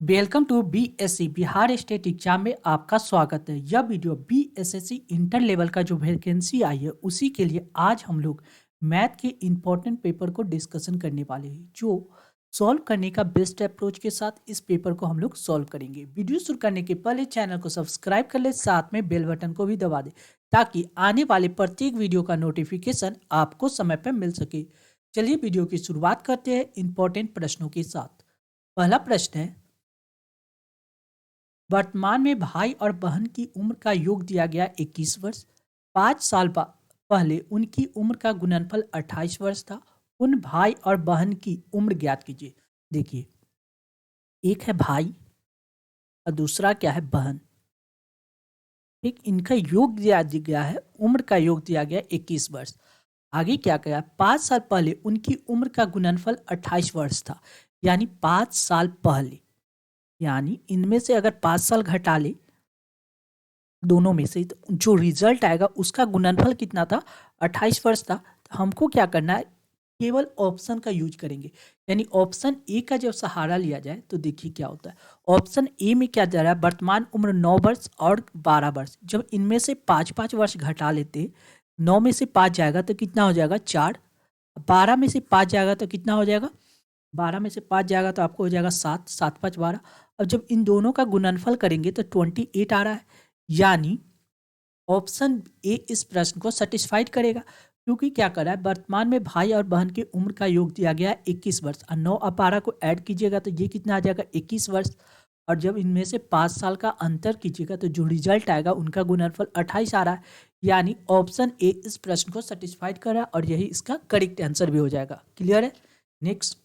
Welcome to BSC Bihar state exam में आपका स्वागत है। यह वीडियो बीएसएससी इंटर लेवल का जो वैकेंसी आई है उसी के लिए आज हम लोग मैथ के इम्पोर्टेंट पेपर को डिस्कशन करने वाले हैं, जो सॉल्व करने का बेस्ट अप्रोच के साथ इस पेपर को हम लोग सॉल्व करेंगे। वीडियो शुरू करने के पहले चैनल को सब्सक्राइब कर ले, साथ में बेल बटन को भी दबा दे ताकि आने वाले प्रत्येक वीडियो का नोटिफिकेशन आपको समय पर मिल सके। चलिए वीडियो की शुरुआत करते हैं इंपॉर्टेंट प्रश्नों के साथ। पहला प्रश्न है, वर्तमान में भाई और बहन की उम्र का योग दिया गया 21 वर्ष। 5 साल पहले उनकी उम्र का गुणनफल 28 वर्ष था। उन भाई और बहन की उम्र ज्ञात कीजिए। देखिए, एक है भाई और दूसरा क्या है, बहन। ठीक, इनका योग दिया गया है, उम्र का योग दिया गया 21 वर्ष। आगे क्या कहा, 5 साल पहले उनकी उम्र का गुणनफल 28 वर्ष था। यानी 5 साल पहले, यानी इनमें से अगर 5 साल घटा ले दोनों में से, तो जो रिजल्ट आएगा उसका गुणनफल कितना था, 28 वर्ष था। तो हमको क्या करना है, केवल ऑप्शन का यूज करेंगे। यानी ऑप्शन ए का जब सहारा लिया जाए तो देखिए क्या होता है। ऑप्शन ए में क्या जा रहा है, वर्तमान उम्र 9 वर्ष और 12 वर्ष। जब इनमें से 5-5 वर्ष घटा लेते, 9 में से 5 जाएगा तो कितना हो जाएगा, 4। 12 में से 5 जाएगा तो कितना हो जाएगा, 12 में से 5 जाएगा तो आपको हो जाएगा 7, 7 5 12। अब जब इन दोनों का गुणनफल करेंगे तो 28 आ रहा है। यानी ऑप्शन ए इस प्रश्न को सेटिस्फाइड करेगा, क्योंकि क्या कर रहा है, वर्तमान में भाई और बहन की उम्र का योग दिया गया है 21 वर्ष और 9 और 12 को ऐड कीजिएगा तो ये कितना आ जाएगा, 21 वर्ष। और जब इनमें से 5 साल का अंतर कीजिएगा तो जो रिजल्ट आएगा उनका गुणनफल 28 आ रहा है। यानी ऑप्शन ए इस प्रश्न को सेटिस्फाइड कर रहा है और यही इसका करेक्ट आंसर भी हो जाएगा। क्लियर है। नेक्स्ट,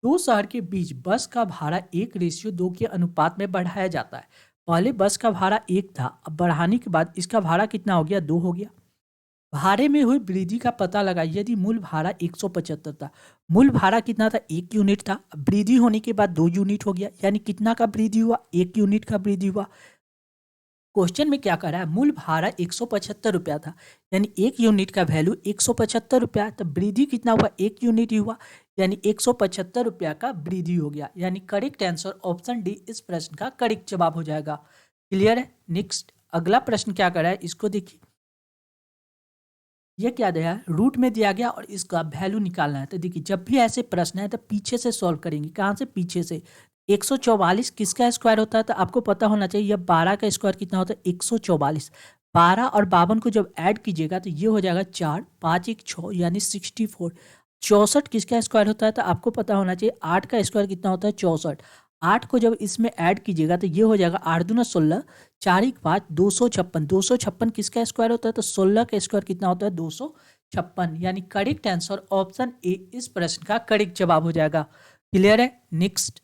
दो शहर के बीच बस का भाड़ा 1:2 के अनुपात में बढ़ाया जाता है। पहले बस का भाड़ा 1 था, अब बढ़ाने के बाद इसका भाड़ा कितना हो गया, 2 हो गया। भाड़े में हुई वृद्धि का पता लगाइए। यदि मूल भाड़ा 175 था, मूल भाड़ा कितना था, 1 यूनिट था, वृद्धि होने के बाद 2 यूनिट हो गया। यानी कितना का वृद्धि हुआ, 1 यूनिट का वृद्धि हुआ। क्वेश्चन में क्या कर रहा है, मूल भाड़ा 175 रुपया था, यानी 1 यूनिट का वैल्यू 175 रुपया, तो वृद्धि कितना हुआ, 1 यूनिट ही हुआ। यानी 175 रुपया का वृद्धि हो गया। यानी करेक्ट आंसर ऑप्शन डी इस प्रश्न का करेक्ट जवाब हो जाएगा। क्लियर है। नेक्स्ट, अगला प्रश्न क्या कर रहा है, इसको देखिए। ये क्या दिया है, रूट में दिया गया और इसका वैल्यू निकालना है। तो देखिए, जब भी ऐसे प्रश्न है तो पीछे से सॉल्व करेंगे। कहाँ से, पीछे से। 144 किसका स्क्वायर होता है, तो आपको पता होना चाहिए यह 12 का स्क्वायर कितना होता है, 144। 12 और 52 को जब ऐड कीजिएगा तो ये हो जाएगा 4, 5 1 6 यानी 64। 64 किसका स्क्वायर होता है, तो आपको पता होना चाहिए 8 का स्क्वायर कितना होता है, 64। 8 को जब इसमें ऐड कीजिएगा तो ये हो जाएगा 8 दूना 16, 4 1 5 256। 256 किसका स्क्वायर होता है, तो 16 का स्क्वायर कितना होता है, 256। यानी करेक्ट आंसर ऑप्शन ए इस प्रश्न का करेक्ट जवाब हो जाएगा। क्लियर है। नेक्स्ट,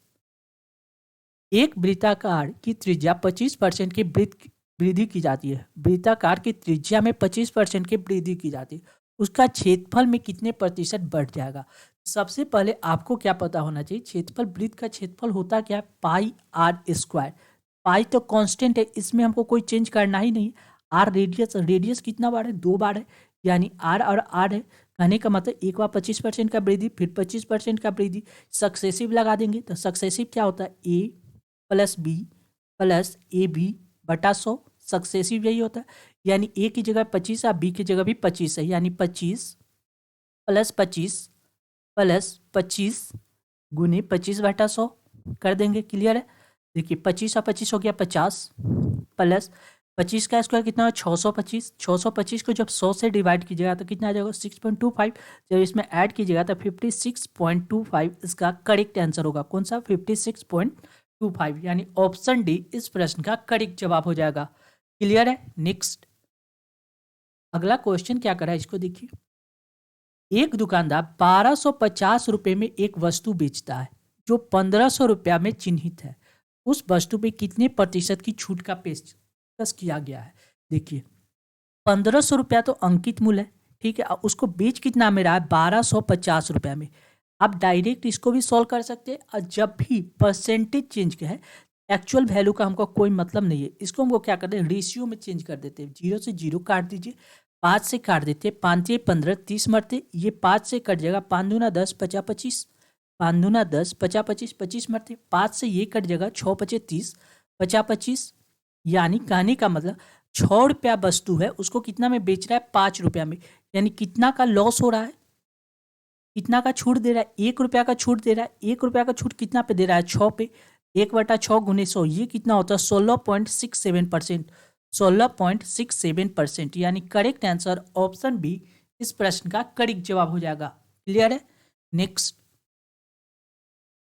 एक वृत्ताकार की त्रिज्या 25% की वृद्धि की जाती है। वृत्ताकार की त्रिज्या में 25% की वृद्धि की जाती है, उसका क्षेत्रफल में कितने प्रतिशत बढ़ जाएगा। सबसे पहले आपको क्या पता होना चाहिए, क्षेत्रफल, वृत्त का क्षेत्रफल होता क्या है, पाई आर स्क्वायर। पाई तो कांस्टेंट है, इसमें हमको कोई चेंज करना ही नहीं। आर रेडियस, रेडियस कितना बार है, 2 बार है। यानी आर और आर है, कहने का मतलब एक बार 25% का वृद्धि, फिर 25% का वृद्धि। सक्सेसिव लगा देंगे तो सक्सेसिव क्या होता है, a plus b plus a b बटा 100। सक्सेसिव यही होता है। यानी ए की जगह 25 है, बी की जगह भी 25 है। यानी 25 प्लस 25 प्लस 25 गुने 25 बटा 100 कर देंगे। क्लियर है। देखिए, 25 और 25 हो गया 50, प्लस 25 का स्क्वायर कितना है, 625। 625 को जब 100 से डिवाइड कीजिएगा तो कितना आ जाएगा, 6.25। जब इसमें ऐड कीजिएगा तो 56.25 इसका करेक्ट आंसर होगा। कौन सा, 56.25। यानी ऑप्शन डी इस प्रश्न का करेक्ट जवाब हो जाएगा। क्लियर है। नेक्स्ट, अगला क्वेश्चन क्या करा है, इसको देखिए। एक दुकानदार 1250 रुपये में एक वस्तु बेचता है जो 1500 रुपया में चिन्हित है। उस वस्तु पे कितने प्रतिशत की छूट का पेशकश किया गया है। देखिए, 1500 रुपया तो अंकित मूल्य है, ठीक है। उसको बेच कितना में रहा है, 1250 रुपया में। आप डायरेक्ट इसको भी सॉल्व कर सकते हैं, और जब भी परसेंटेज चेंज का है, एक्चुअल वैल्यू का हमको कोई मतलब नहीं है। इसको हमको क्या करते हैं, रेशियो में चेंज कर देते हैं। 0 से 0 काट दीजिए, 5 से काट देते हैं, 5 से 15 30 मरते, ये 5 से कट जाएगा, 5 दूना 10 50 25। पाँच दूना 10, 50 25 25 मरते, 5 से ये कट जाएगा, 6 पचे 30, 50 25, यानी कहने का मतलब 6 रुपया वस्तु है, उसको कितना में बेच रहा है, 5 रुपया में, यानी कितना का लॉस हो रहा है, कितना का छूट दे रहा है, 1 रुपया का छूट दे रहा है। 1 रुपया का छूट कितना पे दे रहा है, 6 पे, 1/6 गुने 100, ये कितना होता है, 16.67%, 16.67%, यानी करेक्ट आंसर ऑप्शन बी इस प्रश्न का करेक्ट जवाब हो जाएगा। क्लियर है। नेक्स्ट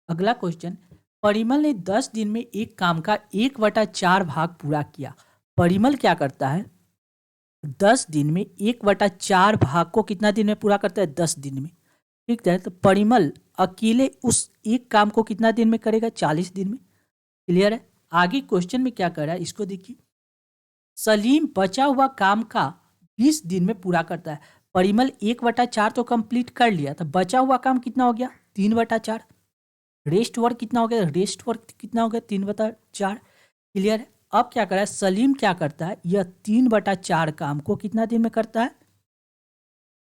अगला क्वेश्चन, परिमल ने 10 दिन में एक काम का 1/4 भाग पूरा किया। परिमल क्या करता है, 10 दिन में 1/4 भाग को कितना दिन में पूरा करता है, 10 दिन में। ठीक है, तो परिमल अकेले उस एक काम को कितना दिन में करेगा, 40 दिन में। क्लियर है। आगे क्वेश्चन में क्या कर रहा है, इसको देखिए, सलीम बचा हुआ काम का 20 दिन में पूरा करता है। परिमल 1/4 तो कंप्लीट कर लिया, तो बचा हुआ काम कितना हो गया, 3/4। रेस्ट वर्क कितना हो गया, रेस्ट वर्क कितना हो गया, 3/4। क्लियर है। अब क्या कर रहा है, सलीम क्या करता है, यह 3/4 काम को कितना दिन में करता है,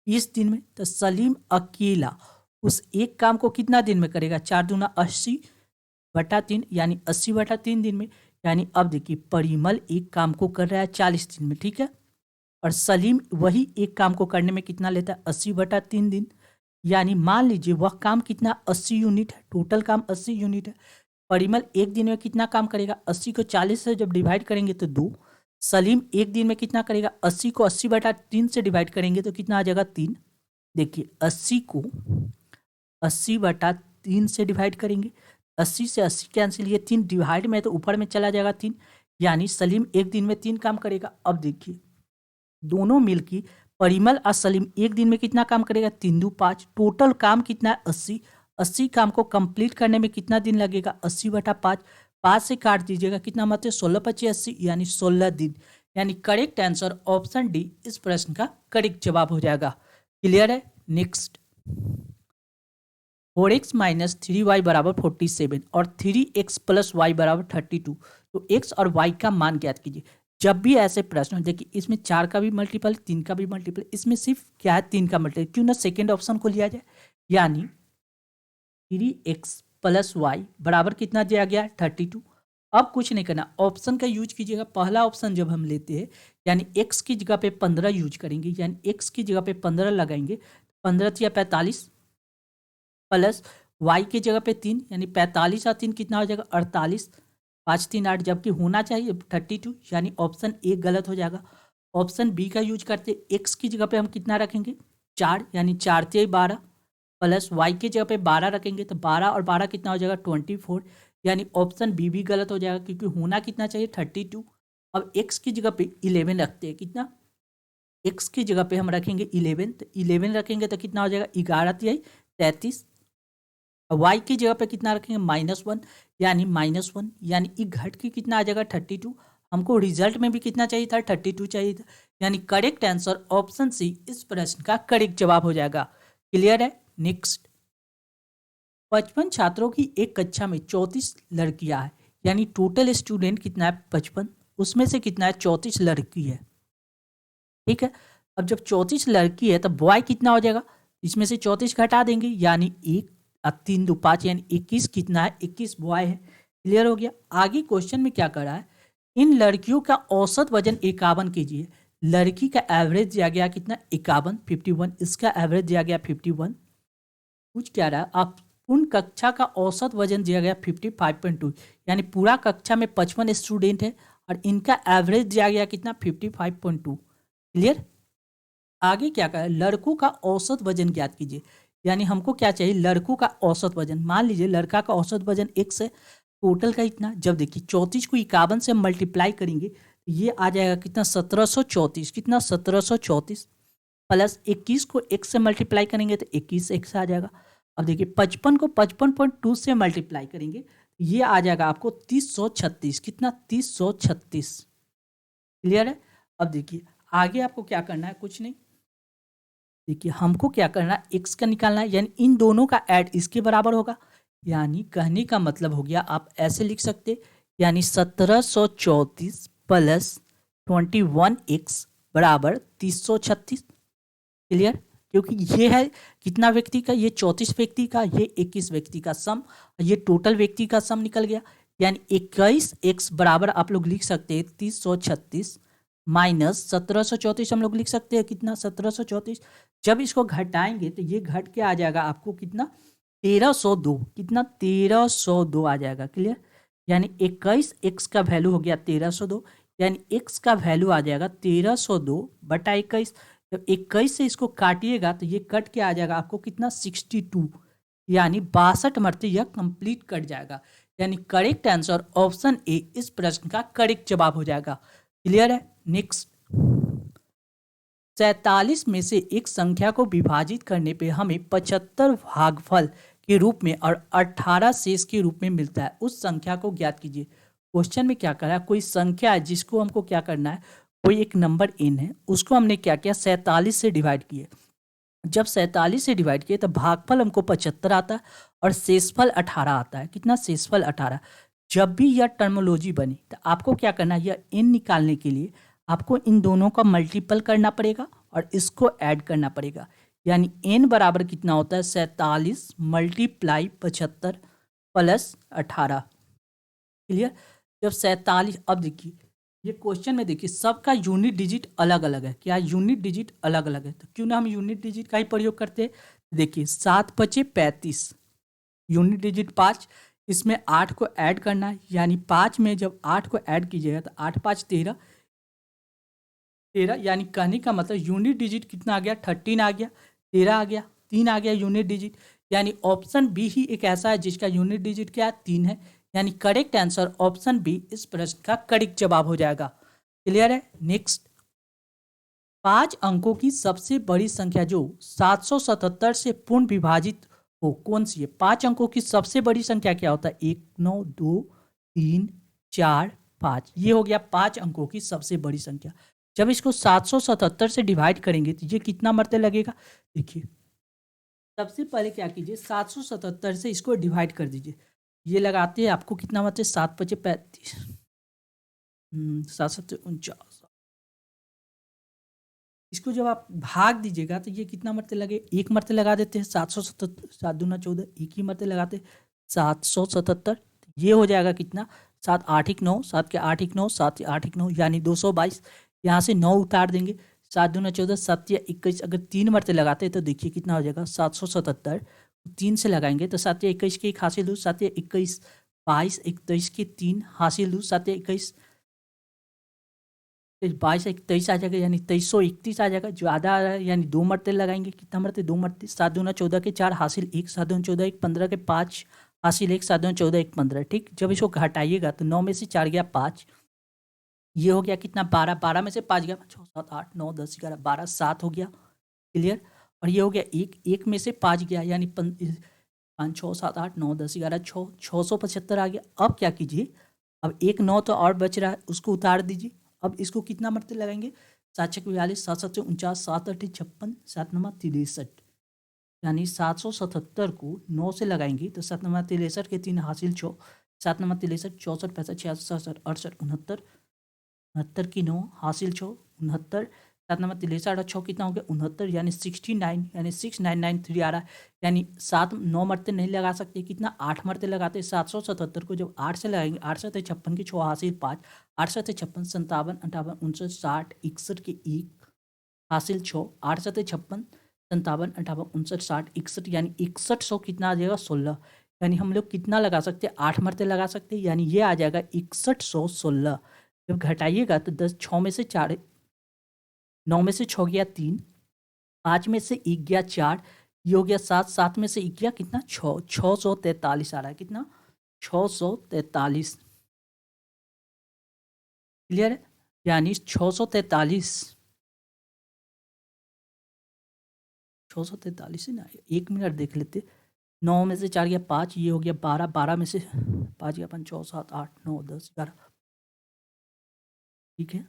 20 दिन में। तो सलीम अकेला उस एक काम को कितना दिन में करेगा, 4 दूना 80/3, यानी 80/3 दिन में। यानी अब देखिए, परिमल एक काम को कर रहा है 40 दिन में, ठीक है, और सलीम वही एक काम को करने में कितना लेता है, 80/3 दिन। यानी मान लीजिए वह काम कितना, 80 यूनिट है, टोटल काम 80 यूनिट है। परिमल एक दिन में कितना काम करेगा, 80 को 40 से जब डिवाइड करेंगे तो 2। सलीम एक दिन में कितना करेगा, 80 को 80/3 से डिवाइड करेंगे तो कितना आ जाएगा, 3। देखिए 80 को 80/3 से डिवाइड करेंगे, 80 से 80 कैंसिल, ये 3 डिवाइड में तो ऊपर में चला जाएगा 3, यानी सलीम एक दिन में 3 काम करेगा। अब देखिए दोनों मिलकर परिमल और सलीम एक दिन में कितना काम करेगा, 3 दू 5, टोटल काम कितना है, 80। 80 काम को कंप्लीट करने में कितना दिन लगेगा, 80/5, 5 से काट दीजिएगा, कितना मतलब 16 25 80, यानी 16 दिन। यानी करेक्ट आंसर ऑप्शन डी इस प्रश्न का करेक्ट जवाब हो जाएगा। क्लियर है। नेक्स्ट, 4x माइनस 3y बराबर 47 और 3x प्लस y बराबर 32, तो x और y का मान ज्ञात कीजिए। जब भी ऐसे प्रश्न, देखिए इसमें 4 का भी मल्टीपल, 3 का भी मल्टीपल, इसमें सिर्फ क्या है, 3 का मल्टीपल, क्यों ना सेकेंड ऑप्शन को लिया जाए। यानी 3x प्लस वाई बराबर कितना दिया गया है, 32। अब कुछ नहीं करना, ऑप्शन का यूज कीजिएगा। पहला ऑप्शन जब हम लेते हैं, यानी x की जगह पे 15 यूज करेंगे, यानी x की जगह पे 15 लगाएंगे, 15 या 45, प्लस y की जगह पे 3, यानी 45 और 3 कितना हो जाएगा, 48, 5 3 8, जबकि होना चाहिए 32, यानी ऑप्शन ए गलत हो जाएगा। ऑप्शन बी का यूज करते, x की जगह पे हम कितना रखेंगे, 4, यानी 4 3 12, प्लस y की जगह पे 12 रखेंगे, तो 12 और 12 कितना हो जाएगा, 24, यानी ऑप्शन बी भी गलत हो जाएगा, क्योंकि होना कितना चाहिए, 32। अब x की जगह पे 11 रखते हैं, कितना, x की जगह पे हम रखेंगे 11, तो 11 रखेंगे तो कितना हो जाएगा, 11 3 33। y की जगह पे कितना रखेंगे, -1, यानी -1, यानी ई घट के कितना आ जाएगा, 32। हमको रिजल्ट में भी कितना चाहिए था, 32 चाहिए था, यानी करेक्ट आंसर ऑप्शन सी इस प्रश्न का करेक्ट जवाब हो जाएगा। क्लियर है। नेक्स्ट, 55 छात्रों की एक कक्षा में 34 लड़कियां हैं, यानी टोटल स्टूडेंट कितना है, 55, उसमें से कितना है, 34 लड़की है। ठीक है, अब जब 34 लड़की है तब बॉय कितना हो जाएगा, इसमें से 34 घटा देंगे, यानी 1 और 3 2 5, यानी 21 कितना है, 21 बॉय है। क्लियर हो गया। आगे क्वेश्चन में क्या कर रहा है, इन लड़कियों का औसत वजन 51 kg है। लड़की का एवरेज दिया गया कितना, 51 51, इसका एवरेज दिया गया 51। कुछ क्या रहा है, आप पूर्ण कक्षा का औसत वजन दिया गया 55.2, यानी पूरा कक्षा में 55 स्टूडेंट है और इनका एवरेज दिया गया कितना, 55.2। क्लियर। आगे क्या कहा, लड़कों का औसत वजन ज्ञात कीजिए, यानी हमको क्या चाहिए, लड़कों का औसत वजन। मान लीजिए लड़का का औसत वजन x है, टोटल का इतना, जब देखिए 34 को 51 से मल्टीप्लाई करेंगे तो ये आ जाएगा कितना, 1734, कितना 1734, प्लस 21 को x से मल्टीप्लाई करेंगे तो 21 x आ जाएगा। अब देखिए 55 को 55.2 से मल्टीप्लाई करेंगे, ये आ जाएगा आपको 3036, कितना, 3036। क्लियर है। अब देखिए आगे आपको क्या करना है, कुछ नहीं, देखिए हमको क्या करना है, x का निकालना है, यानी इन दोनों का ऐड इसके बराबर होगा। यानी कहने का मतलब हो गया, आप ऐसे लिख सकते, यानी 1734 प्लस 21x बराबर 3036। क्लियर। क्योंकि ये है कितना व्यक्ति का, ये 34 व्यक्ति का, ये 21 व्यक्ति का सम, ये टोटल व्यक्ति का सम निकल गया। यानी 21x बराबर आप लोग लिख सकते हैं 3036 माइनस 1734 हम लोग लिख सकते हैं कितना 1734। जब इसको घटाएंगे तो ये घट के आ जाएगा आपको कितना 1302, कितना 1302 आ जाएगा। क्लियर? यानी 21x का वैल्यू हो गया 1302, यानी x का वैल्यू आ जाएगा 1302 बटा 21। जब 21 से इसको काटिएगा तो ये कट के आ जाएगा आपको कितना 62, यानी 62 मरते यह कंप्लीट कट जाएगा। यानी करेक्ट आंसर ऑप्शन ए इस प्रश्न का करेक्ट जवाब हो जाएगा। क्लियर है? नेक्स्ट, 47 में से एक संख्या को विभाजित करने पे हमें 75 भागफल के रूप में और 18 शेष के रूप में मिलता है। उस संख्या को ज्ञात कीजिए। क्वेश्चन में क्या करा, कोई संख्या है जिसको हमको क्या करना है, कोई एक नंबर n है, उसको हमने क्या किया 47 से डिवाइड किए। जब 47 से डिवाइड किए तो भागफल हमको 75 आता है और शेषफल 18 आता है। कितना? शेषफल 18। जब भी यह टर्मोलॉजी बनी तो आपको क्या करना है, यह n निकालने के लिए आपको इन दोनों का मल्टीपल करना पड़ेगा और इसको ऐड करना पड़ेगा। यानी n बराबर कितना होता है 47 मल्टीप्लाई 75 प्लस 18। क्लियर? जब 47, अब देखिए ये क्वेश्चन में देखिए सबका यूनिट डिजिट अलग अलग है। क्या यूनिट डिजिट अलग अलग है? तो क्यों ना हम यूनिट डिजिट का ही प्रयोग करते हैं। देखिए 7 पचे 35, यूनिट डिजिट 5, इसमें 8 को ऐड करना है। यानी 5 में जब 8 को ऐड कीजिएगा तो 8 5 13, यानी कहने का मतलब यूनिट डिजिट कितना आ गया 13 आ गया, 13 आ गया, 3 आ गया यूनिट डिजिट। यानी ऑप्शन बी ही एक ऐसा है जिसका यूनिट डिजिट क्या है 3 है। यानी करेक्ट आंसर ऑप्शन बी इस प्रश्न का करेक्ट जवाब हो जाएगा। क्लियर है? नेक्स्ट, 5 अंकों की सबसे बड़ी संख्या जो 777 से पूर्ण विभाजित हो कौन सी है? 5 अंकों की सबसे बड़ी संख्या क्या होता है? 1 9 2 3 4 5। ये हो गया 5 अंकों की सबसे बड़ी संख्या। जब इसको 777 से डिवाइड करेंगे तो ये कितना मरते लगेगा? देखिए सबसे पहले क्या कीजिए 777 से इसको डिवाइड कर दीजिए। ये लगाते हैं आपको कितना मरते? 7 पचे 35, 7 7 49। इसको जब आप भाग दीजिएगा तो ये कितना मरते लगे? एक मरते लगा देते हैं 777, 7 दूना 14, एक ही मरते लगाते 777। ये हो जाएगा कितना 7 8 1 9, 7 के 8 1 9, 7 8 1 9 यानी 222। यहाँ से 9 उतार देंगे, 7 दूना 14, 7 या 21। अगर 3 मरते लगाते हैं तो देखिए कितना हो जाएगा 777। 3 से लगाएंगे तो 7 या 21 के 1 हासिल दूँ, 7 या 21 22, 21 के 3 हासिल दूँ, 7 या 21 22 23 आ जाएगा, यानी 2331 आ जाएगा। जो आधा आ रहा है यानी 2 मरते लगाएंगे, कितना मरते? 2 मरते। 7 दूना 14 के 4 हासिल 1, 7 दूना 14 1 15 के 5 हासिल 1, 7 दूना 14 1 15। ठीक, जब इसको घटाइएगा तो 9 में से 4 गया 5, ये हो गया कितना 12, 12 में से 5 गया 6 7 8 9 10 11 12, 7 हो गया। क्लियर? और ये हो गया 1, 1 में से 5 गया यानी 5 6 7 8 9 10 11 6, 675 आ गया। अब क्या कीजिए, अब 1 9 तो और बच रहा है, उसको उतार दीजिए। अब इसको कितना मरते लगाएंगे 7 6 42, 7 7 49, 7 8 56, 7 9 63, यानी 777 को 9 से लगाएंगे तो 7 9 63 के 3 हासिल 6, 7 9 63 64 65 66 67 68 69, 69 की 9 हासिल 6 69, 7 नंबर 63 6 कितना हो गया 69, यानी 69, यानी 6993 आ रहा है। यानी 7 9 मरते नहीं लगा सकते, कितना 8 मरते लगाते। 777 को जब 8 से लगाएंगे, 8 7 56 की 6 हासिल 5, 8 7 56 57 58 59 60 61 के 1 हासिल 6, 8 7 56 57 58 59 60 61, यानी 6100 कितना आ जाएगा 16। यानी हम लोग कितना लगा सकते हैं 8 मरते लगा सकते हैं, यानी ये आ जाएगा 6116। जब घटाइएगा तो 10 6 में से 4, 9 में से 6 गया 3, 5 में से 1 गया 4, ये हो गया 7, 7 में से 1 गया कितना 6, 643 आ रहा है। कितना 643। क्लियर है? यानी 643, 643 है ना, 1 मिनट देख लेते। 9 में से 4 गया 5, ये हो गया 12, 12 में से 5 गया 5 6 7 8 9 10 11। ठीक है,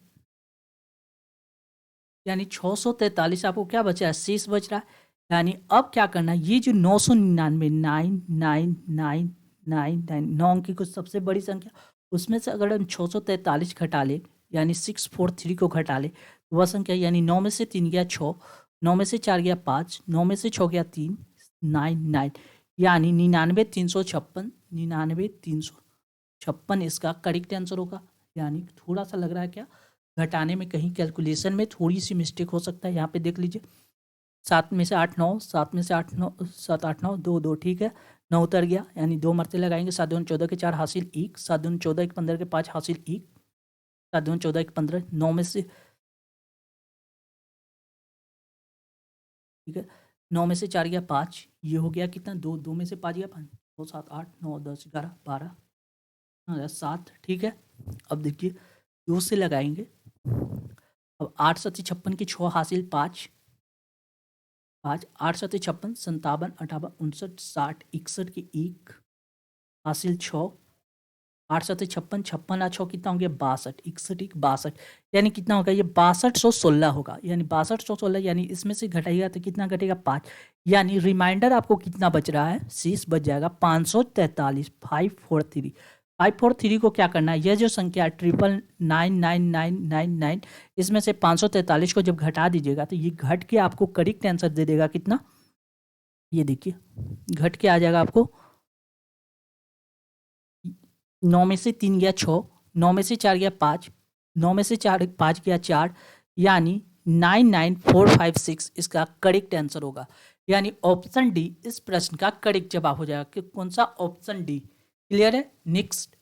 यानी 643 आपको क्या बचा है, शेष बच रहा है। यानी अब क्या करना है, ये जो 999 99999 9 अंक की कुछ सबसे बड़ी संख्या, उसमें से अगर हम 643 घटा ले, यानी 643 को घटा ले, वह संख्या यानी 9 में से 3 गया 6 9 में से 4 गया 5, 9 में से 6 गया 3, 9 यानी 99,356, 99,356 इसका करेक्ट आंसर होगा। यानी थोड़ा सा लग रहा है क्या घटाने में कहीं कैलकुलेशन में थोड़ी सी मिस्टेक हो सकता है। यहाँ पे देख लीजिए 7 में से 8 9, 7 में से 8 9, 7 8 9 2 2 ठीक है, 9 उतर गया यानी 2 मरते लगाएंगे। 7 दूनी 14 के 4 हासिल 1, 7 दूनी 14 के 15 के 5 हासिल 1, 7 दूनी 14 के 15, 9 में से ठीक है, 9 में से 4 गया 5, ये हो गया कितना 2, 2 में से 5 गया 5, 2 7 8 9 10 11 12 7 ठीक है। अब देखिए 2 से लगाएंगे, अब 8 7 56 की 6 हासिल 5, 8 7 56 57 58 59 60 61 की 1 हासिल 6, 8 7 56 56 6 कितना हो गया 62, 61 62 यानी कितना होगा ये 6216 होगा। यानी 6216 यानी इसमें से घटाइएगा तो कितना घटेगा 5, यानी रिमाइंडर आपको कितना बच रहा है, शेष बच जाएगा 543, 543। 543 को क्या करना है, यह जो संख्या 9999999 इसमें से 543 को जब घटा दीजिएगा तो ये घट के आपको करेक्ट आंसर दे देगा कितना, ये देखिए घट के आ जाएगा आपको 9 में से 3 गया 6, 9 में से 4 गया 5, 9 में से 5 गया 4 यानी 99456 इसका करेक्ट आंसर होगा। यानी ऑप्शन डी इस प्रश्न का करेक्ट जवाब हो जाएगा। कि कौन सा, ऑप्शन डी। क्लियर है। नेक्स्ट,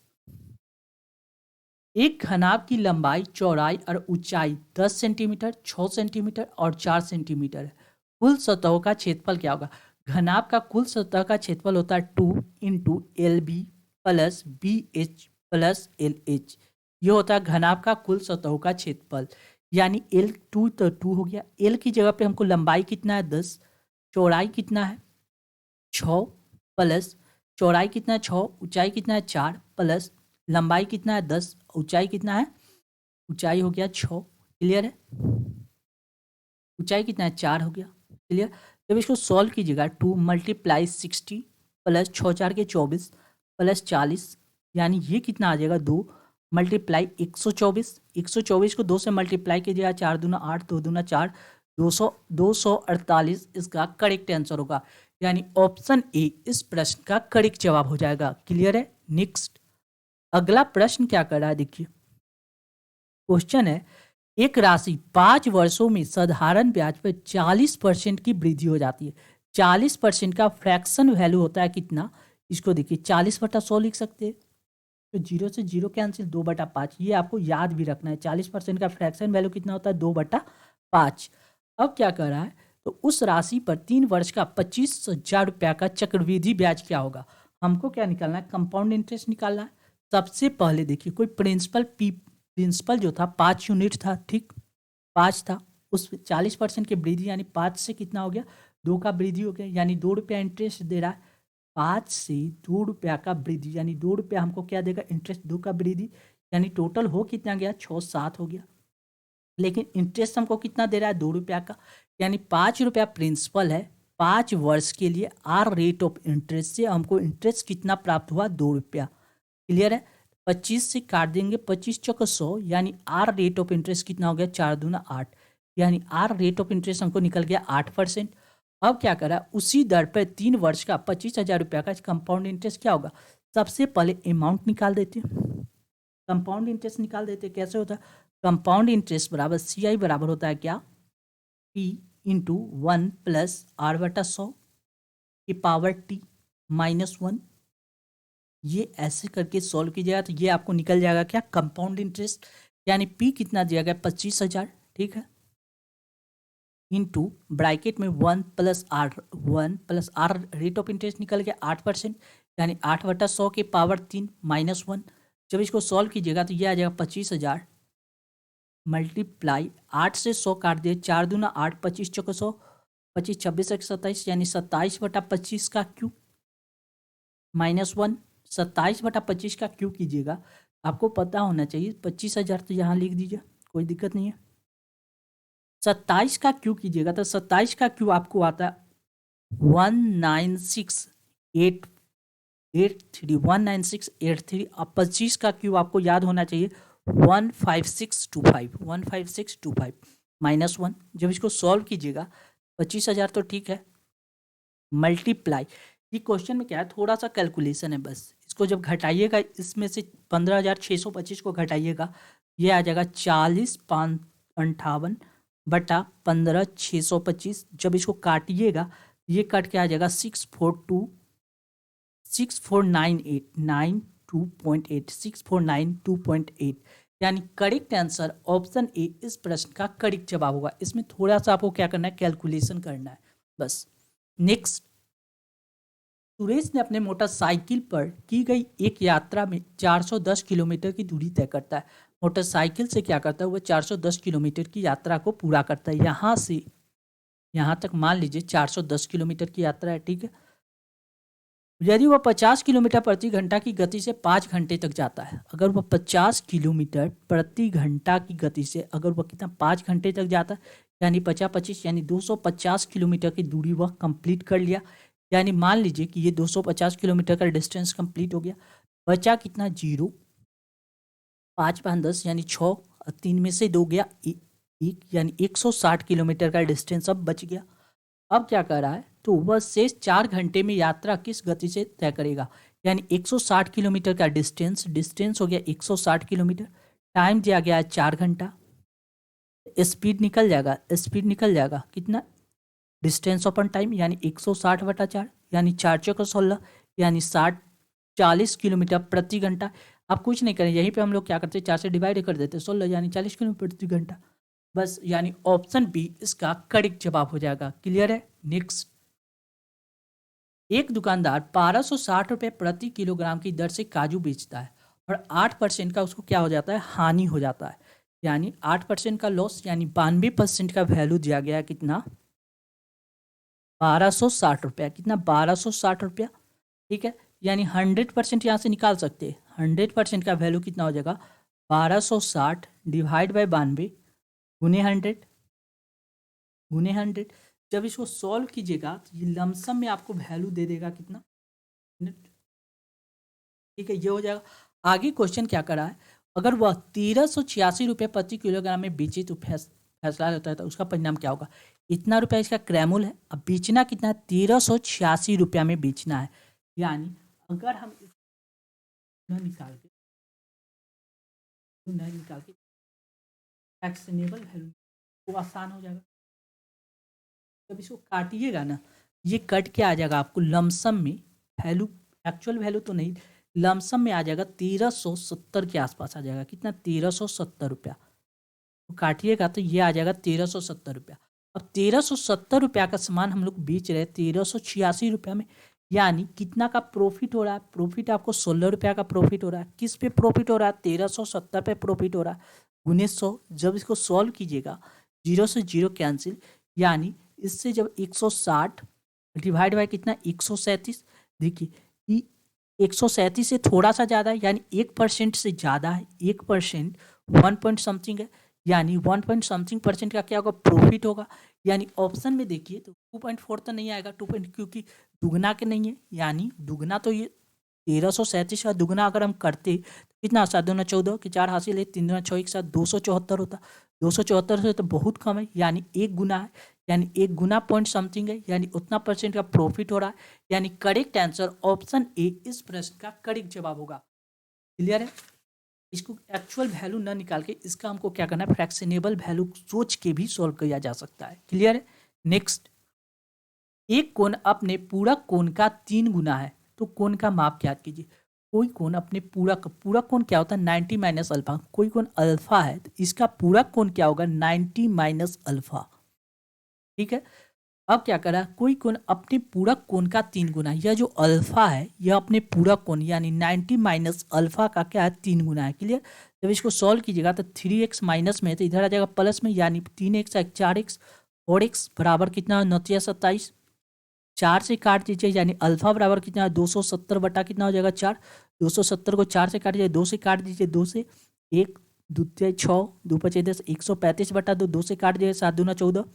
एक घनाभ की लंबाई चौड़ाई और ऊंचाई 10 सेंटीमीटर 6 सेंटीमीटर और 4 सेंटीमीटर है। कुल सतहों का क्षेत्रफल क्या होगा। घनाभ का कुल सतह का क्षेत्रफल होता है 2 into LB plus BH plus LH। ये होता है घनाभ का कुल सतहों का क्षेत्रफल। यानी L2 तो 2 हो गया, L की जगह पे हमको लंबाई कितना है 10, चौड़ाई कितना है 6 प्लस चौड़ाई कितना है 6, ऊंचाई कितना है 4 प्लस लंबाई कितना है 10, ऊंचाई कितना है, ऊंचाई हो गया 6। क्लियर है। ऊंचाई कितना है 4 हो गया। क्लियर। जब इसको सॉल्व कीजिएगा 2 मल्टीप्लाई 60 प्लस 6 4 के 24 प्लस 40 यानी ये कितना आ जाएगा 2 मल्टीप्लाई 124, 124 को 2 से मल्टीप्लाई कीजिएगा 4 दूना 8 2 दूना 4 248 इसका करेक्ट आंसर होगा। यानी ऑप्शन ए इस प्रश्न का करेक्ट जवाब हो जाएगा। क्लियर है। नेक्स्ट, अगला प्रश्न क्या कर रहा है देखिए। क्वेश्चन है, एक राशि 5 वर्षों में साधारण ब्याज पर 40% की वृद्धि हो जाती है। 40% का फ्रैक्शन वैल्यू होता है कितना, इसको देखिए 40/100 लिख सकते हैं। तो 0 से 0 कैंसिल, 2/5। ये आपको याद भी रखना है। 40% का फ्रैक्शन वैल्यू कितना होता है 2/5। अब क्या कर रहा है, तो उस राशि पर 3 वर्ष का 25,000 रुपया का चक्रवृद्धि ब्याज क्या होगा। हमको क्या निकालना है, कंपाउंड इंटरेस्ट निकालना है। सबसे पहले देखिए कोई प्रिंसिपल जो था 5 यूनिट था, ठीक 5 था, उस 40% की वृद्धि यानी 5 से कितना हो गया 2 का वृद्धि हो गया, यानी 2 रुपया इंटरेस्ट दे रहा है। 5 से 2 रुपया का वृद्धि यानी 2 रुपया हमको क्या देगा, इंटरेस्ट 2 का वृद्धि, यानी टोटल हो कितना गया 6 7 हो गया। लेकिन इंटरेस्ट हमको कितना दे रहा है 2 रुपया का, यानी 5 रुपया प्रिंसिपल है 5 वर्ष के लिए। आर रेट ऑफ इंटरेस्ट से हमको इंटरेस्ट कितना प्राप्त हुआ 2 रुपया। क्लियर है। 25 से काट देंगे, 25 चौक 100 यानी आर रेट ऑफ इंटरेस्ट कितना हो गया 4 दूना 8, यानी आर रेट ऑफ इंटरेस्ट हमको निकल गया 8%। अब क्या करा, उसी दर पर 3 वर्ष का 25,000 रुपया का कंपाउंड इंटरेस्ट क्या होगा। सबसे पहले अमाउंट निकाल देते हैं, कंपाउंड इंटरेस्ट निकाल देते हैं। कैसे होता है, कंपाउंड इंटरेस्ट बराबर CI बराबर होता है क्या, P इंटू 1 प्लस R/100 की पावर T -1। ये ऐसे करके सॉल्व कीजिएगा तो ये आपको निकल जाएगा क्या, कंपाउंड इंटरेस्ट। यानी P कितना दिया गया 25,000, ठीक है, इंटू ब्रैकेट में 1 plus R rate of interest निकल गया 8%, यानी 8/100 की पावर 3 -1। जब इसको सॉल्व कीजिएगा तो ये आ जाएगा 25,000 मल्टीप्लाई 8 से 100 काट दिए, 4 दूना 8, 25 चौक 100, 25 26 1 27 यानी 27/25 का क्यू -1। 27/25 का क्यू कीजिएगा, आपको पता होना चाहिए 25,000 तो यहाँ लिख दीजिए, कोई दिक्कत नहीं है। 27 का क्यू कीजिएगा तो 27 का क्यू आपको आता है 19683। अब 25 का क्यू आपको याद होना चाहिए 15625 -1। जब इसको सॉल्व कीजिएगा 25,000 तो ठीक है। मल्टीप्लाई, ये क्वेश्चन में क्या है, थोड़ा सा कैलकुलेशन है बस। इसको जब घटाइएगा, इसमें से 15,625 को घटाइएगा, ये आ जाएगा 40,558 बटा 15,625। जब इसको काटिएगा, ये कट के आ जाएगा 6,492.8 6,492.8, यानी करेक्ट आंसर ऑप्शन ए इस प्रश्न का करेक्ट जवाब होगा। इसमें थोड़ा सा आपको क्या करना है, कैलकुलेशन करना है बस। नेक्स्ट, सुरेश ने अपने मोटरसाइकिल पर की गई एक यात्रा में 410 किलोमीटर की दूरी तय करता है। मोटरसाइकिल से क्या करता है, वह 410 किलोमीटर की यात्रा को पूरा करता है। यहाँ से यहाँ तक मान लीजिए 410 किलोमीटर की यात्रा है, ठीक है। यदि वह 50 किलोमीटर प्रति घंटा की गति से 5 घंटे तक जाता है, अगर वह 50 किलोमीटर प्रति घंटा की गति से अगर वह कितना 5 घंटे तक जाता है, यानी 50-25 यानी 250 किलोमीटर की दूरी वह कंप्लीट कर लिया। यानी मान लीजिए कि ये 250 किलोमीटर का डिस्टेंस कंप्लीट हो गया। बचा कितना, 0, 5-5-10 यानी 6, 3 में से 2 गया 1, यानी 160 किलोमीटर का डिस्टेंस अब बच गया। अब क्या कर रहा है, तो वह शेष 4 घंटे में यात्रा किस गति से तय करेगा। यानी 160 किलोमीटर का डिस्टेंस हो गया 160 किलोमीटर, टाइम दिया गया है 4 घंटा, स्पीड निकल जाएगा कितना, डिस्टेंस अपॉन टाइम, यानी 160 बटा 4, यानी 4 चौका 16, यानी 40 किलोमीटर प्रति घंटा। आप कुछ नहीं करें, यहीं पे हम लोग क्या करते हैं, 4 से डिवाइड कर देते हैं, 16 यानी 40 किलोमीटर प्रति घंटा। बस, यानी ऑप्शन बी इसका करेक्ट जवाब हो जाएगा। क्लियर है। नेक्स्ट, एक दुकानदार 1260 रुपये प्रति किलोग्राम की दर से काजू बेचता है और 8% का उसको क्या हो जाता है, हानि हो जाता है। यानी 8% का लॉस, यानी 92% का वैल्यू दिया गया है कितना, 1260 रुपया। कितना, 1260 रुपया, ठीक है। यानी 100% यहाँ से निकाल सकते हैं। 100% का वैल्यू कितना हो जाएगा, 1260 डिवाइड बाई 92 गुने 100। जब इसको सॉल्व कीजिएगा तो ये लमसम में आपको वैल्यू दे देगा कितना, ठीक है, ये हो जाएगा। आगे क्वेश्चन क्या करा है, अगर वह 1386 रुपये प्रति किलोग्राम में बेचे तो फैसला होता है तो उसका परिणाम क्या होगा। इतना रुपया इसका क्रैमुल है, अब बेचना कितना है, 1386 रुपया में बेचना है। यानी अगर हम न निकाल के एक्शनेबल वैल्यू वो आसान हो जाएगा। जब इसको काटिएगा ना, ये कट के आ जाएगा आपको लमसम में वैल्यू, एक्चुअल वैल्यू तो नहीं, लमसम में आ जाएगा 1370 के आसपास आ जाएगा। कितना, 1370 रुपया। तो काटिएगा तो ये आ जाएगा 1370 रुपया। अब 1370 रुपया का सामान हम लोग बेच रहे हैं 1386 रुपया में, यानी कितना का प्रॉफिट हो रहा है, प्रॉफिट आपको 16 रुपया का प्रॉफिट हो रहा है। किस पे प्रॉफिट हो रहा है, 1370 पे प्रॉफिट हो रहा है, गुने 100। जब इसको सॉल्व कीजिएगा, 0 से 0 कैंसिल, यानी इससे जब 160 डिवाइड बाय कितना, 137, देखिए 137 से थोड़ा सा ज़्यादा है, यानी 1% से ज़्यादा है। 1% 1 पॉइंट समथिंग है, यानी 1 पॉइंट समथिंग परसेंट का क्या होगा, प्रॉफिट होगा। यानी ऑप्शन में देखिए तो 2.4 तो नहीं आएगा, 2 क्योंकि दुगना के नहीं है, यानी दुगना तो ये 1337 का दुगना अगर हम करते तो कितना, 7 दूना 14 के 4 हासिल है, 3 दूना 6 एक साथ 274 होता। 274 से तो बहुत कम है, यानी 1 गुना है, यानी 1 गुना पॉइंट समथिंग है, यानी उतना परसेंट का प्रॉफिट हो रहा है। यानी करेक्ट आंसर ऑप्शन ए इस प्रश्न का करेक्ट जवाब होगा। क्लियर है। इसको एक्चुअल वैल्यू न निकाल के इसका हमको क्या करना है, फ्रैक्शनेबल वैल्यू सोच के भी सॉल्व किया जा सकता है। क्लियर है। नेक्स्ट, एक कोण अपने पूरक कोण का 3 गुना है तो कोण का माप ज्ञात कीजिए। कोई कोण अपने पूरक कोण क्या होता है, 90 माइनस अल्फा। कोई कोण अल्फा है तो इसका पूरक कोण क्या होगा, 90 माइनस अल्फा। ठीक है। अब क्या करा, कोई कोण अपने पूरक कोण का 3 गुना, यह जो अल्फा है यह अपने पूरक कोण यानी 90 माइनस अल्फा का क्या है, 3 गुना है। क्लियर। जब इसको सॉल्व कीजिएगा तो 3x माइनस में है तो इधर आ जाएगा प्लस में, यानी 3x 4x और x बराबर कितना, 2927। 4 से काट दीजिए, यानी अल्फा बराबर कितना, 270 बटा कितना हो जाएगा, 4। 270 को 4 से काट दीजिए, 2 से काट दीजिए, 2 से 1 2 6 2 5 10, 135 बटा 2, 2 से काट दीजिए, 7 दूना 14,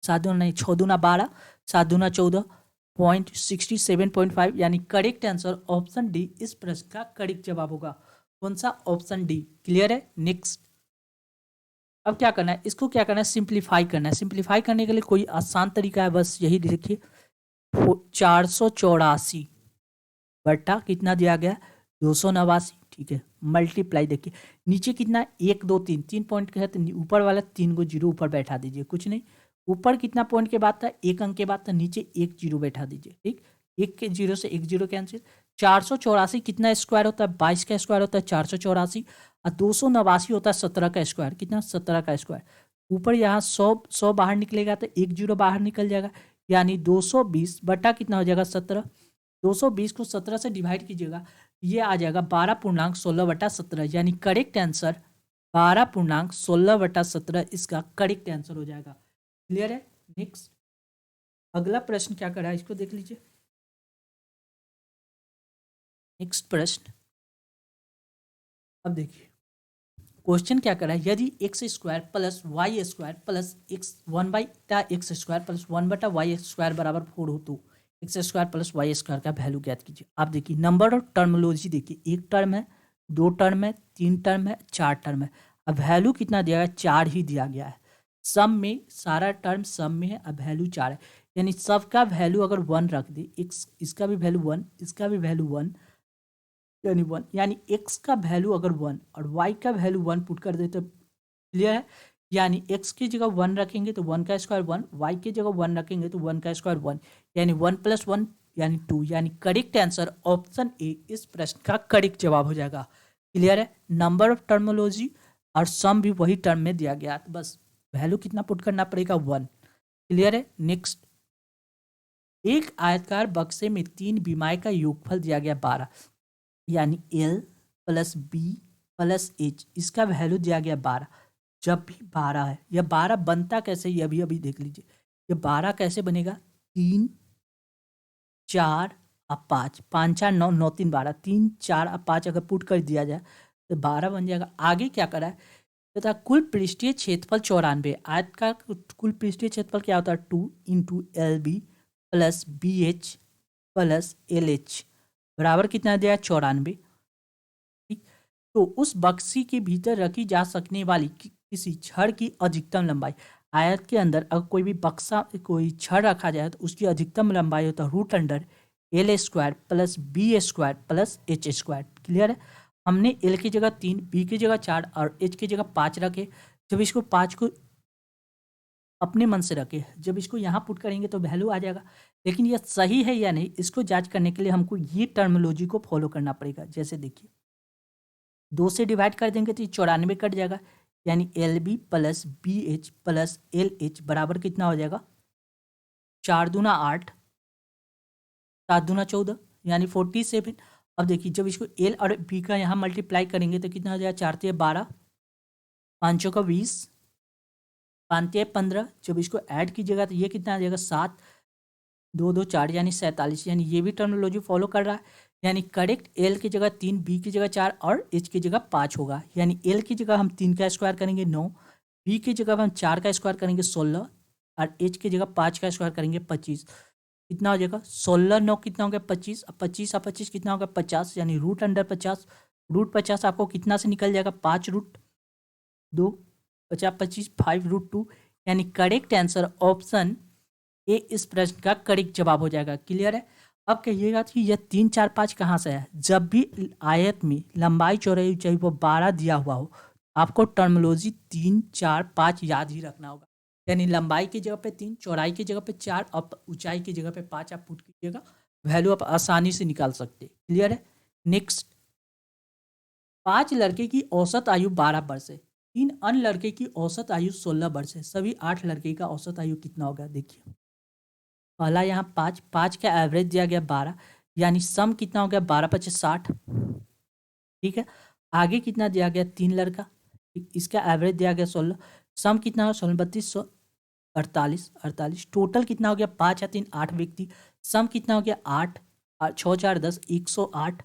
7 दूना नहीं 6 दूना 12, 7 दूना 14.67.5, यानी करेक्ट आंसर ऑप्शन डी इस प्रश्न का करेक्ट जवाब होगा। कौन सा, ऑप्शन डी। क्लियर है। नेक्स्ट, अब क्या करना है, इसको क्या करना है, सिंप्लीफाई करना है। सिंप्लीफाई करने के लिए कोई आसान तरीका है, बस यही देखिए 484 बट्टा कितना दिया गया 289, ठीक है, मल्टीप्लाई देखिए नीचे कितना है 1 2 3 3 पॉइंट के है तो ऊपर वाला 3 को जीरो ऊपर बैठा दीजिए, कुछ नहीं। ऊपर कितना पॉइंट के बाद था, एक अंक के बाद था, नीचे एक जीरो बैठा दीजिए, ठीक। एक के जीरो से एक जीरो कैंसिल। 484 कितना स्क्वायर होता है, 22 का स्क्वायर होता है 484, और 289 होता है 17 का स्क्वायर, कितना 17 का स्क्वायर। ऊपर यहाँ 100 बाहर निकलेगा तो एक जीरो बाहर निकल जाएगा, यानी 220 बटा कितना हो जाएगा 17। 220 को 17 से डिवाइड कीजिएगा, ये आ जाएगा 12.16/17, यानी करेक्ट आंसर 12.16/17 इसका करेक्ट आंसर हो जाएगा। क्लियर है। नेक्स्ट अगला प्रश्न क्या कर रहा है, इसको देख लीजिए। नेक्स्ट प्रश्न, अब देखिए क्वेश्चन क्या कर रहा है, यदि x square plus y square plus x 1/x square plus 1/y square बराबर 4 हो तो x square plus y square का वैल्यू ज्ञात कीजिए। आप देखिए नंबर और टर्मोलॉजी देखिए, एक टर्म है, दो टर्म है, तीन टर्म है, चार टर्म है। अब वैल्यू कितना दिया गया, 4 ही दिया गया है। सम में सारा टर्म सम में है, अब वैल्यू 4 है, यानी सबका वैल्यू अगर 1 रख दे, एक्स इसका भी वैल्यू 1, इसका भी वैल्यू 1, यानी 1, यानी एक्स का वैल्यू अगर 1 और वाई का वैल्यू 1 पुट कर दे तो क्लियर है। यानी एक्स की जगह 1 रखेंगे तो 1 का स्क्वायर 1, वाई की जगह 1 रखेंगे तो 1 का स्क्वायर 1, यानी 1 + 1 यानी 2, यानी करेक्ट आंसर ऑप्शन ए इस प्रश्न का करेक्ट जवाब हो जाएगा। क्लियर है। नंबर ऑफ टर्मोलॉजी और सम भी वही टर्म में दिया गया, तो बस वैल्यू कितना पुट करना पड़ेगा 1। क्लियर है। नेक्स्ट, एक आयतकार बक्से में 3 बीमाई का योगफल दिया गया 12, यानी L + B + H, इसका वैल्यू दिया गया 12। जब भी 12 है, यह 12 बनता कैसे, ये अभी देख लीजिए। ये 12 कैसे बनेगा, 3 4 और 5, 5 4 9 9 3 12, 3 4 और 5 अगर पुट कर दिया जाए तो 12 बन जाएगा। आगे क्या करा है, तथा कुल पृष्ठीय क्षेत्रफल 94, आयत का कुल पृष्ठीय क्षेत्रफल क्या होता है 2 × LB + BH + LH बराबर कितना दिया 94। ठीक, तो उस बक्सी के भीतर रखी जा सकने वाली किसी छड़ की अधिकतम लंबाई, आयत के अंदर अगर कोई भी बक्सा कोई छड़ रखा जाए तो उसकी अधिकतम लंबाई होता है √L² + B² + H²। क्लियर है। हमने L की जगह 3, B की जगह 4 और H की जगह 5 रखे। जब इसको 5 को अपने मन से रखे, जब इसको यहाँ पुट करेंगे तो वैल्यू आ जाएगा, लेकिन यह सही है या नहीं इसको जांच करने के लिए हमको ये टर्मिनोलॉजी को फॉलो करना पड़ेगा। जैसे देखिए 2 से डिवाइड कर देंगे तो ये 94 कट जाएगा, यानी LB + BH + LH बराबर कितना हो जाएगा 4 दूना 8, 7 दूना 14, यानी 47। अब देखिए जब इसको L और B का यहाँ मल्टीप्लाई करेंगे तो कितना हो जाएगा 4 × 12, 5 का 20, 5 × 15। जब इसको ऐड कीजिएगा तो ये कितना आ जाएगा 7, 2 2 4, यानी 47, यानी ये भी टर्मिनोलॉजी फॉलो कर रहा है। यानी करेक्ट L की जगह 3, B की जगह 4 और H की जगह 5 होगा। यानी L की जगह हम 3 का स्क्वायर करेंगे 9, B की जगह हम 4 का स्क्वायर करेंगे 16 और H की जगह 5 का स्क्वायर करेंगे 25। कितना हो जाएगा 16 9 कितना हो गया 25, अब 25 और 25 कितना हो गया 50, यानी √50। √50 आपको कितना से निकल जाएगा 5√2, 50 25 5√2, यानी करेक्ट आंसर ऑप्शन ए इस प्रश्न का करेक्ट जवाब हो जाएगा। क्लियर है। अब कहिएगा कि यह 3 4 5 कहाँ से है, जब भी आयत में लंबाई चौड़ाई ऊंचाई वो 12 दिया हुआ हो, आपको टर्मिनोलॉजी 3 4 5 याद ही रखना होगा। यानी लंबाई की जगह पे 3, चौड़ाई की जगह पे 4 और ऊंचाई की जगह पे 5 आप पुट कीजिएगा, वैल्यू आप आसानी से निकाल सकते। क्लियर है। नेक्स्ट, 5 लड़के की औसत आयु 12 वर्ष है, 3 अन्य लड़के की औसत आयु 16 वर्ष है, सभी 8 लड़के का औसत आयु कितना होगा। देखिए पहला यहाँ 5, 5 का एवरेज दिया गया 12, यानी सम कितना हो गया 12 × 5 = 60। ठीक है। आगे कितना दिया गया 3 लड़का, इसका एवरेज दिया गया 16, सम कितना हो 16 32 148 48, टोटल कितना हो गया 5 या 3 8 व्यक्ति, सम कितना हो गया 8 6 4 10 108।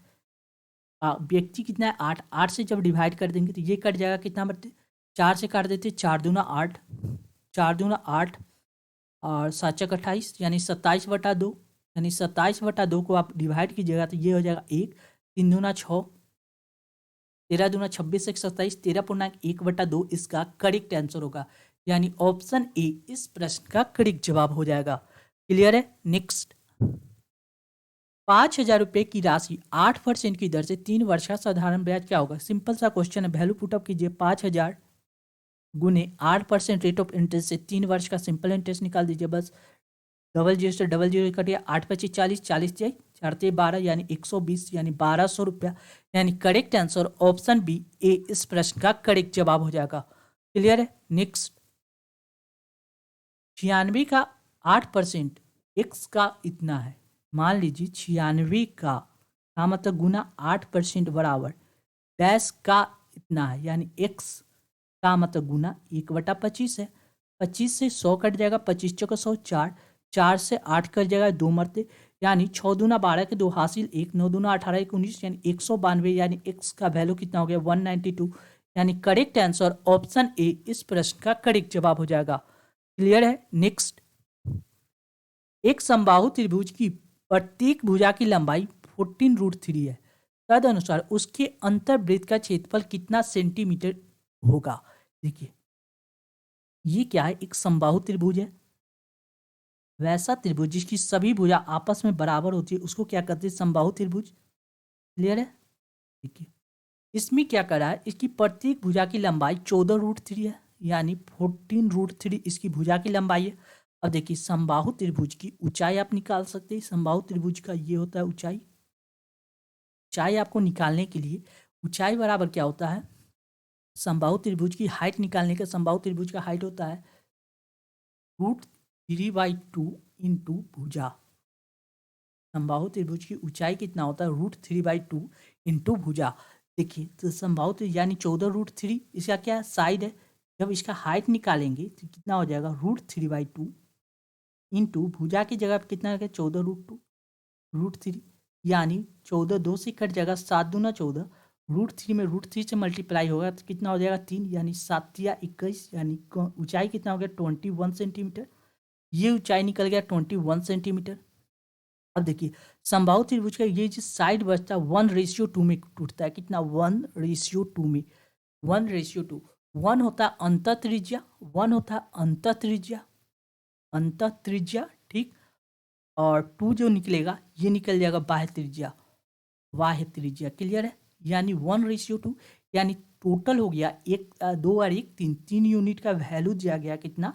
व्यक्ति कितना है 8, 8 से जब डिवाइड कर देंगे तो ये कट जाएगा कितना बटे 4 से काट देते 4 दूना 8, 4 दूना 8 और 7 × 28, यानी 27/2, यानी 27/2 को आप डिवाइड कीजिएगा तो ये हो जाएगा 1, 3 दूना 6, 13 दूना 26 एक 27, 13.1/2 इसका करेक्ट आंसर होगा, यानी ऑप्शन ए इस प्रश्न का करेक्ट जवाब हो जाएगा। क्लियर है। नेक्स्ट, 5,000 रुपये की राशि 8% की दर से 3 वर्ष का साधारण ब्याज क्या होगा। सिंपल सा क्वेश्चन है, वैल्यू पुटअप कीजिए। 5,000 गुने 8% रेट ऑफ इंटरेस्ट से 3 वर्ष का सिंपल इंटरेस्ट निकाल दीजिए। बस डबल जीरो से डबल जीरो कटिए, 8×25 40, 40 जाए 4×3 12, यानी 120, यानी 1,200 रुपया, यानी करेक्ट आंसर ऑप्शन बी ए इस प्रश्न का करेक्ट जवाब हो जाएगा। क्लियर है। नेक्स्ट, 96 का 8% एक्स का इतना है। मान लीजिए 96 का मतलब गुना 8% बराबर डैश का इतना है, यानी एक्स का मतलब गुना 1/25 है। 25 से 100 कट जाएगा, 25 चौका 100, 4, 4 से 8 कट जाएगा 2 मरते, यानी 6 दूना 12 के 2 हासिल 1, 9 दूना 18 1 19, यानी 192, यानी एक्स का वैल्यू कितना हो गया 192, यानी करेक्ट आंसर ऑप्शन ए इस प्रश्न का करेक्ट जवाब हो जाएगा। क्लियर है। नेक्स्ट, एक समबाहु त्रिभुज की प्रत्येक भुजा की लंबाई 14√3 है। तदनुसार उसके अंतर्वृत्त का क्षेत्रफल कितना सेंटीमीटर होगा। देखिए ये क्या है, एक समबाहु त्रिभुज है। वैसा त्रिभुज जिसकी सभी भुजा आपस में बराबर होती है उसको क्या कहते हैं, समबाहु त्रिभुज। क्लियर है। देखिए इसमें क्या करा है, इसकी प्रत्येक भुजा की लंबाई 14√3 है, यानी 14√3 इसकी भुजा की लंबाई है। अब देखिए समबाहु त्रिभुज की ऊंचाई आप निकाल सकते हैं। समबाहु त्रिभुज का ये होता है ऊंचाई। ऊंचाई आपको निकालने के लिए ऊंचाई बराबर क्या होता है, समबाहु त्रिभुज की हाइट निकालने का, समबाहु त्रिभुज का हाइट होता है √3/2 इंटू भुजा। समबाहु त्रिभुज की ऊंचाई कितना होता है, √3/2 इंटू भुजा। देखिए तो समबाहु त्रिभुज यानी 14√3 इसका क्या साइड है। जब इसका हाइट निकालेंगे तो कितना हो जाएगा, √3/2 इंटू भुजा की जगह पे कितना है 14√2 यानी 14 2 से कट जाएगा, 7 दूना 14, √3 में √3 से मल्टीप्लाई होगा तो कितना हो जाएगा 3, यानी 7 या 21, यानी ऊंचाई कितना हो गया 21 सेंटीमीटर। ये ऊंचाई निकल गया 21 सेंटीमीटर। अब देखिए समबाहु त्रिभुज का ये जो साइड बचता है 1:2 में टूटता है। कितना 1:2 में, 1:2। 1 होता है अंतः त्रिज्या, 1 होता है अंतः त्रिज्या, अंतः त्रिज्या, ठीक। और 2 जो निकलेगा ये निकल जाएगा बाह्य त्रिज्या, बाह्य त्रिज्या। क्लियर है। यानी 1:2, यानी टोटल हो गया 1 2 और 1 3, 3 यूनिट का वैल्यू दिया गया कितना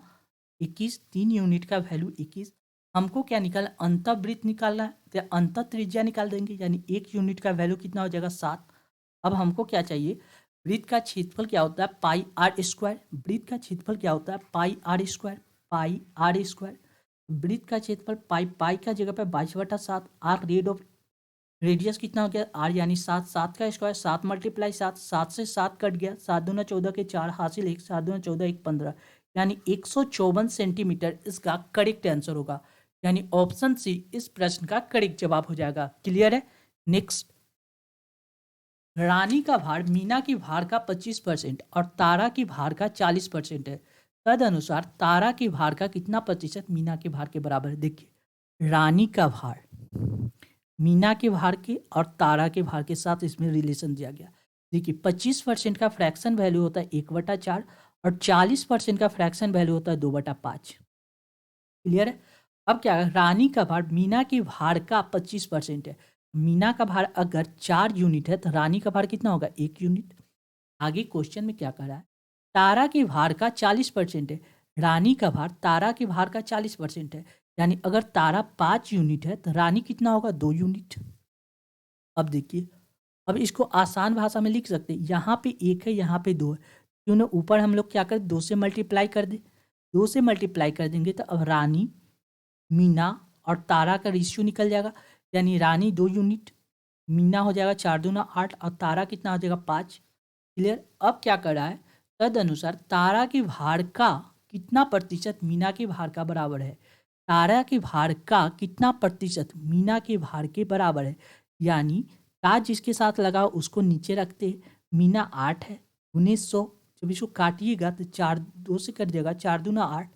21, 3 यूनिट का वैल्यू 21। हमको क्या निकालना, अंतःवृत्त निकालना है, तो अंतः त्रिज्या निकाल देंगे, यानी 1 यूनिट का वैल्यू कितना हो जाएगा 7। अब हमको क्या चाहिए, वृत्त का क्षेत्रफल क्या होता है πr²। वृत्त का क्षेत्रफल क्या होता है πr², πr²। वृत्त का क्षेत्रफल पाई का जगह पे 22/7, आर रेडियस कितना हो गया आर, यानी 7, 7 का स्क्वायर 7 × 7, 7 से 7 कट गया, 7 दूना 14 के 4 हासिल 1, 7 दूना 14 1 15, यानी 154 सेंटीमीटर इसका करेक्ट आंसर होगा, यानी ऑप्शन सी इस प्रश्न का करेक्ट जवाब हो जाएगा। क्लियर है। नेक्स्ट, रानी का भार मीना की भार का 25% और तारा की भार का 40% है। तद अनुसार तारा की भार का कितना प्रतिशत मीना के भार के बराबर है। देखिए रानी का भार मीना के भार के और तारा के भार के साथ इसमें रिलेशन दिया गया। देखिए 25% का फ्रैक्शन वैल्यू होता है 1/4 और 40% का फ्रैक्शन वैल्यू होता है 2/5। क्लियर है। अब क्या है, रानी का भार मीना के भार का 25% है। मीना का भार अगर 4 यूनिट है तो रानी का भार कितना होगा 1 यूनिट। आगे क्वेश्चन में क्या कर रहा है, तारा के भार का 40% है, रानी का भार तारा के भार का 40% है, यानी अगर तारा 5 यूनिट है तो रानी कितना होगा 2 यूनिट। अब देखिए, अब इसको आसान भाषा में लिख सकते हैं, यहाँ पे 1 है यहाँ पे 2 है, क्यों ना ऊपर हम लोग क्या करें 2 से मल्टीप्लाई कर दें। 2 से मल्टीप्लाई कर देंगे तो अब रानी मीना और तारा का रेशियो निकल जाएगा, यानी रानी 2 यूनिट, मीना हो जाएगा 4 दूना 8 और तारा कितना हो जाएगा 5। क्लियर। अब क्या कर रहा है, तद अनुसार तारा के भार का कितना प्रतिशत मीना के भार का बराबर है। तारा के भार का कितना प्रतिशत मीना के भार के बराबर है, यानी ताज जिसके साथ लगा उसको नीचे रखते हैं। मीना 8 है, 1900, जब इसको काटिएगा तो 4 2 से कट जाएगा, 4 दूना 8।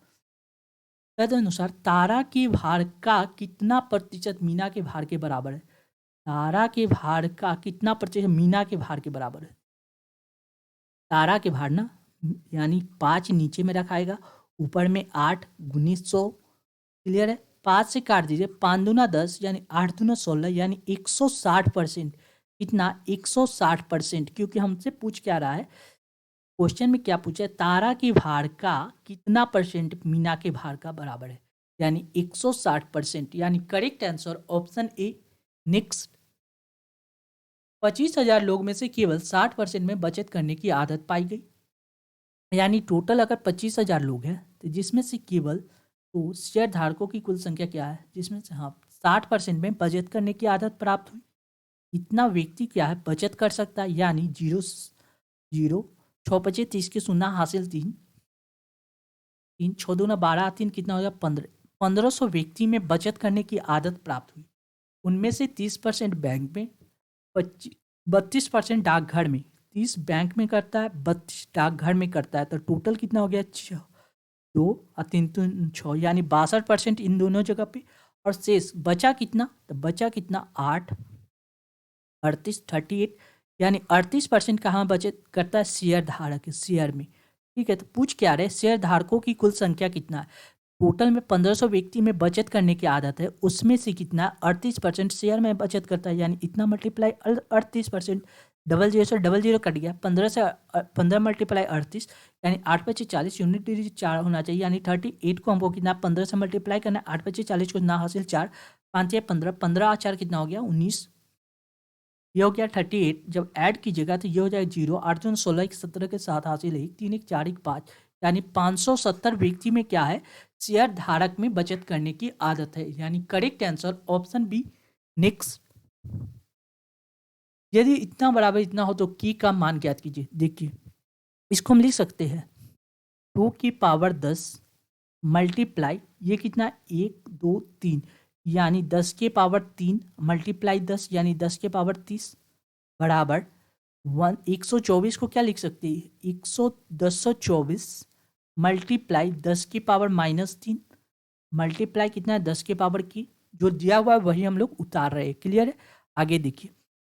तदनुसार तारा के भार का कितना प्रतिशत मीना के भार के बराबर है। तारा के भार का कितना प्रतिशत मीना के भार के बराबर है। तारा के भार ना यानी 5 नीचे में रखाएगा, ऊपर में 8 गुणित 100। क्लियर है? 5 से काट दीजिए, 5 दूना 10 यानी 8 दूना 16 यानी 160%। कितना? 160%। क्योंकि हमसे पूछ क्या रहा है, क्वेश्चन में क्या पूछा है, तारा के भार का कितना परसेंट मीना के भार का बराबर है, यानी 160%। यानी correct answer option A next. 25,000 लोग में से केवल 60% में बचत करने की आदत पाई गई। यानी टोटल अगर 25,000 लोग हैं तो जिसमें से केवल तो शेयर धारकों की कुल संख्या क्या है, जिसमें से हाँ 60% में बचत करने की आदत प्राप्त हुई। इतना व्यक्ति क्या है बचत कर सकता है, यानी 0 6 25 30 के 0 हासिल 3 3 6 दूना 12 3 कितना हो गया 1500 व्यक्ति में बचत करने की आदत प्राप्त हुई। उनमें से 30% बैंक में, 32% डाकघर में, 30 बैंक में करता है, 32 डाकघर में करता है। तो टोटल कितना हो गया 2 और 3 6 यानी 62% इन दोनों जगह पे। और शेष बचा कितना, तो बचा कितना 8 38 38 यानी 38% कहाँ बचत करता है, शेयर धारक शेयर में। ठीक है, तो पूछ क्या रहे, शेयर धारकों की कुल संख्या कितना है। टोटल में 1500 व्यक्ति में बचत करने की आदत है, उसमें से कितना 38% शेयर में बचत करता है, यानी इतना मल्टीप्लाई 38%। 00 से 00 कट गया, 15 से 15 मल्टीप्लाई 38 यानी 8 25 40 यूनिट डिजिट 4 होना चाहिए, यानी 38 को हमको कितना 15 से मल्टीप्लाई करना है। 8 25 40 को ना हासिल 4 5 या 15 15 4 कितना हो गया 19, ये हो गया 38। जब ऐड कीजिएगा तो ये हो जाएगा 0 8 दूनी 16 1 17 के साथ हासिल 1 3 1 4 1 5 यानी 570 व्यक्ति में क्या है शेयर धारक में बचत करने की आदत है। यानी correct answer option B next. यदि इतना बराबर इतना हो तो की का मान ज्ञात कीजिए। देखिए इसको हम लिख सकते हैं 2 की पावर 10 मल्टीप्लाई ये कितना 1 2 3 यानी 10 के पावर 3 मल्टीप्लाई 10 यानी 10 के पावर 30 बराबर 124 को क्या लिख सकते हैं 1024 मल्टीप्लाई 10 की पावर -3 मल्टीप्लाई कितना है 10 के पावर की, जो दिया हुआ है वही हम लोग उतार रहे हैं। क्लियर है? आगे देखिए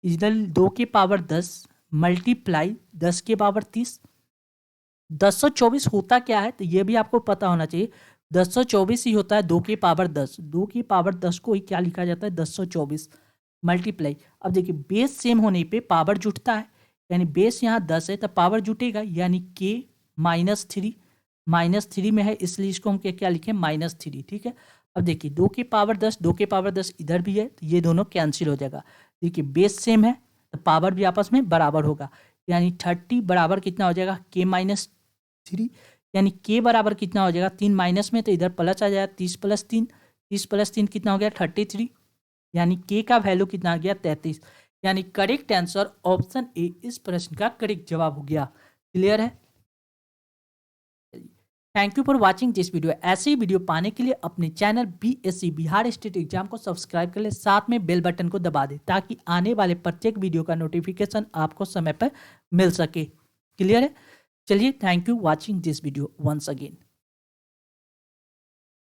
इधर 2 के पावर 10 मल्टीप्लाई 10 के पावर 30। 1024 होता क्या है तो ये भी आपको पता होना चाहिए, 1024 ही होता है 2 की पावर 10। 2 की पावर 10 को ही क्या लिखा जाता है 1024 मल्टीप्लाई। अब देखिए बेस सेम होने पे पावर जुटता है, यानी बेस यहाँ 10 है तो पावर जुटेगा, यानी k -3 में है इसलिए इसको हम क्या लिखें -3। ठीक है, अब देखिए 2 की पावर 10 2 की पावर 10 इधर भी है तो ये दोनों कैंसिल हो जाएगा। देखिए बेस सेम है तो पावर भी आपस में बराबर होगा, यानी 30 बराबर कितना हो जाएगा k -3 यानी k बराबर कितना हो जाएगा 3 माइनस में तो इधर प्लस आ जाएगा 30 + 3 कितना हो गया 33 यानी k का वैल्यू कितना आ गया 33। यानी करेक्ट आंसर ऑप्शन ए इस प्रश्न का करेक्ट जवाब हो गया। क्लियर है? Thank you for watching this video. ऐसे ही वीडियो पाने के लिए अपने channel BSc Bihar state exam को सब्सक्राइब कर ले, साथ में बेल बटन को दबा दे ताकि आने वाले प्रत्येक वीडियो का नोटिफिकेशन आपको समय पर मिल सके। क्लियर है? चलिए thank you watching this video once again.